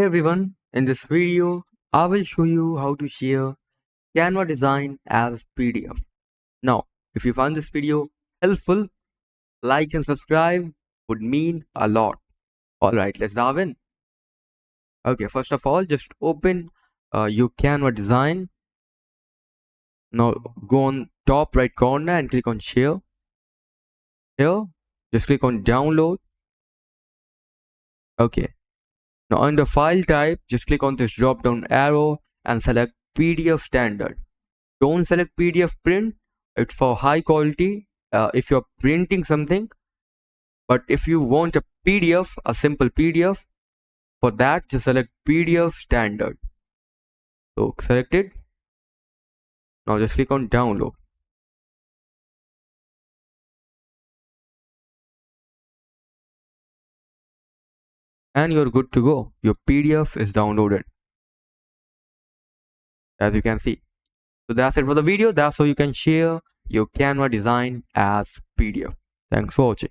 Hey everyone, in this video, I will show you how to share Canva design as PDF. Now, if you find this video helpful, like and subscribe would mean a lot. Alright, let's dive in. Okay, first of all, just open your Canva design. Now go on top right corner and click on share. Here, just click on download. Okay, now under file type, just click on this drop down arrow and select PDF standard. Don't select PDF print, it's for high quality if you're printing something. But if you want a PDF, a simple PDF, for that just select PDF standard. So select it. Now just click on download. And you're good to go. Your PDF is downloaded, as you can see. So that's it for the video. That's how you can share your Canva design as PDF. Thanks for watching.